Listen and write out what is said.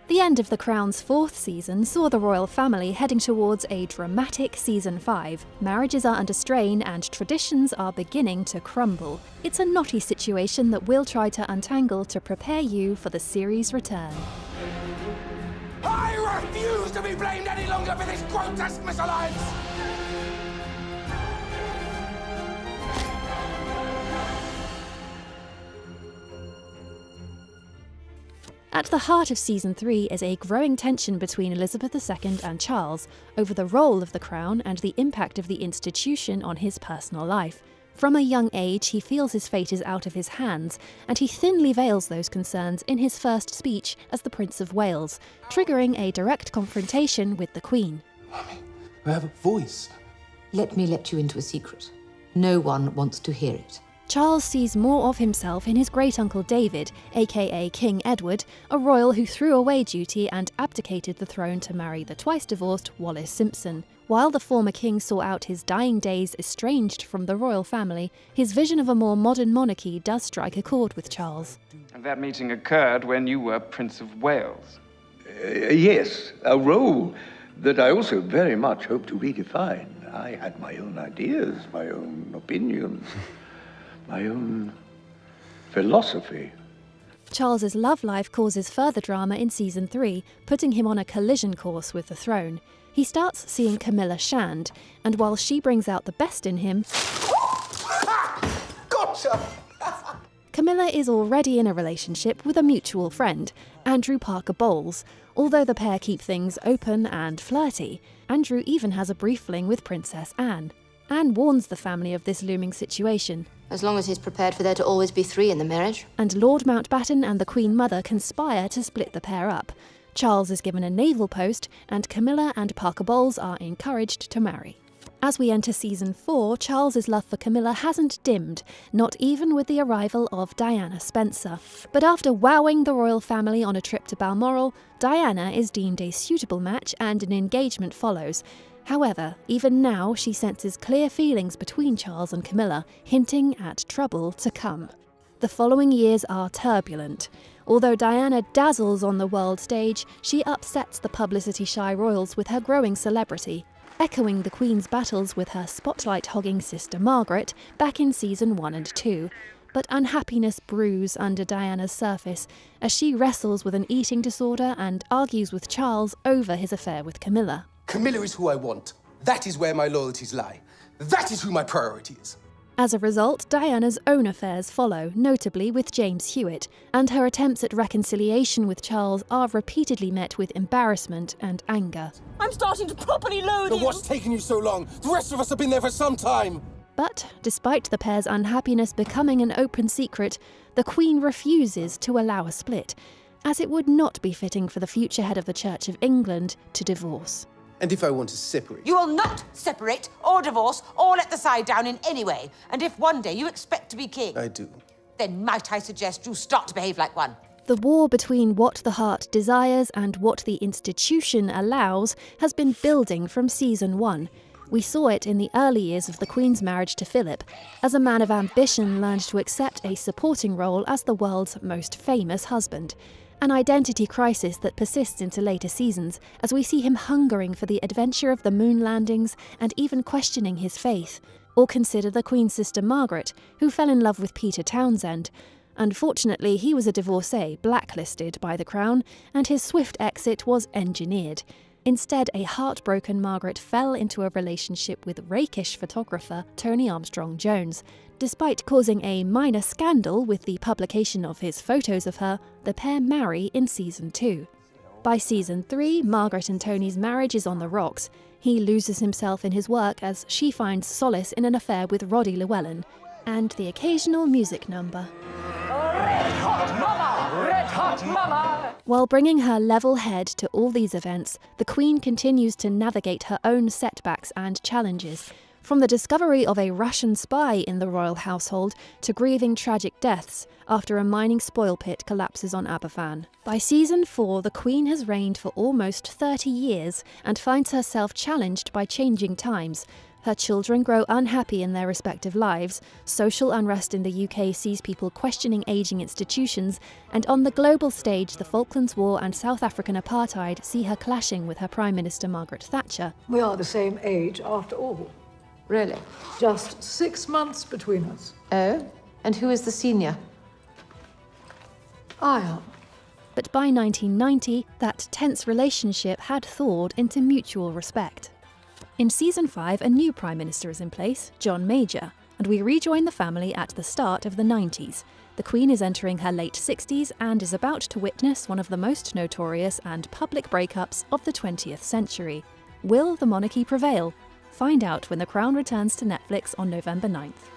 The end of The Crown's 4th season saw the royal family heading towards a dramatic season 5. Marriages are under strain and traditions are beginning to crumble. It's a knotty situation that we'll try to untangle to prepare you for the series' return. I refuse to be blamed any longer for this grotesque misalliance! At the heart of Season 3 is a growing tension between Elizabeth II and Charles over the role of the crown and the impact of the institution on his personal life. From a young age, he feels his fate is out of his hands, and he thinly veils those concerns in his first speech as the Prince of Wales, triggering a direct confrontation with the Queen. Mummy, you have a voice. Let me let you into a secret. No one wants to hear it. Charles sees more of himself in his great-uncle David, aka King Edward, a royal who threw away duty and abdicated the throne to marry the twice-divorced Wallis Simpson. While the former king saw out his dying days estranged from the royal family, his vision of a more modern monarchy does strike a chord with Charles. And that meeting occurred when you were Prince of Wales. Yes, a role that I also very much hope to redefine. I had my own ideas, my own opinions. My own philosophy. Charles's love life causes further drama in Season 3, putting him on a collision course with the throne. He starts seeing Camilla Shand, and while she brings out the best in him, Gotcha! Camilla is already in a relationship with a mutual friend, Andrew Parker Bowles. Although the pair keep things open and flirty, Andrew even has a brief fling with Princess Anne. Anne warns the family of this looming situation. As long as he's prepared for there to always be 3 in the marriage. And Lord Mountbatten and the Queen Mother conspire to split the pair up. Charles is given a naval post, and Camilla and Parker Bowles are encouraged to marry. As we enter Season 4, Charles's love for Camilla hasn't dimmed, not even with the arrival of Diana Spencer. But after wowing the royal family on a trip to Balmoral, Diana is deemed a suitable match and an engagement follows. However, even now she senses clear feelings between Charles and Camilla, hinting at trouble to come. The following years are turbulent. Although Diana dazzles on the world stage, she upsets the publicity-shy royals with her growing celebrity, echoing the Queen's battles with her spotlight-hogging sister Margaret back in Season 1 and 2. But unhappiness brews under Diana's surface as she wrestles with an eating disorder and argues with Charles over his affair with Camilla. Camilla is who I want. That is where my loyalties lie. That is who my priority is. As a result, Diana's own affairs follow, notably with James Hewitt, and her attempts at reconciliation with Charles are repeatedly met with embarrassment and anger. I'm starting to properly loathe But you! what's taking you so long? The rest of us have been there for some time. But, despite the pair's unhappiness becoming an open secret, the Queen refuses to allow a split, as it would not be fitting for the future head of the Church of England to divorce. And if I want to separate? You will not separate or divorce or let the side down in any way. And if one day you expect to be king, I do. then might I suggest you start to behave like one. The war between what the heart desires and what the institution allows has been building from Season 1. We saw it in the early years of the Queen's marriage to Philip, as a man of ambition learned to accept a supporting role as the world's most famous husband. An identity crisis that persists into later seasons, as we see him hungering for the adventure of the moon landings and even questioning his faith. Or consider the Queen's sister Margaret, who fell in love with Peter Townsend. Unfortunately, he was a divorcee, blacklisted by the Crown, and his swift exit was engineered. Instead, a heartbroken Margaret fell into a relationship with rakish photographer Tony Armstrong-Jones. Despite causing a minor scandal with the publication of his photos of her, the pair marry in Season 2. By Season 3, Margaret and Tony's marriage is on the rocks. He loses himself in his work as she finds solace in an affair with Roddy Llewellyn, and the occasional music number. Red hot mama! Red hot mama! While bringing her level head to all these events, the Queen continues to navigate her own setbacks and challenges. From the discovery of a Russian spy in the royal household to grieving tragic deaths after a mining spoil pit collapses on Aberfan. By Season 4, the Queen has reigned for almost 30 years and finds herself challenged by changing times. Her children grow unhappy in their respective lives, social unrest in the UK sees people questioning ageing institutions, and on the global stage the Falklands War and South African apartheid see her clashing with her Prime Minister Margaret Thatcher. We are the same age after all. Really? Just 6 months between us. Oh? And who is the senior? I am. But by 1990, that tense relationship had thawed into mutual respect. In season 5, a new Prime Minister is in place, John Major, and we rejoin the family at the start of the 90s. The Queen is entering her late 60s and is about to witness one of the most notorious and public breakups of the 20th century. Will the monarchy prevail? Find out when The Crown returns to Netflix on November 9th.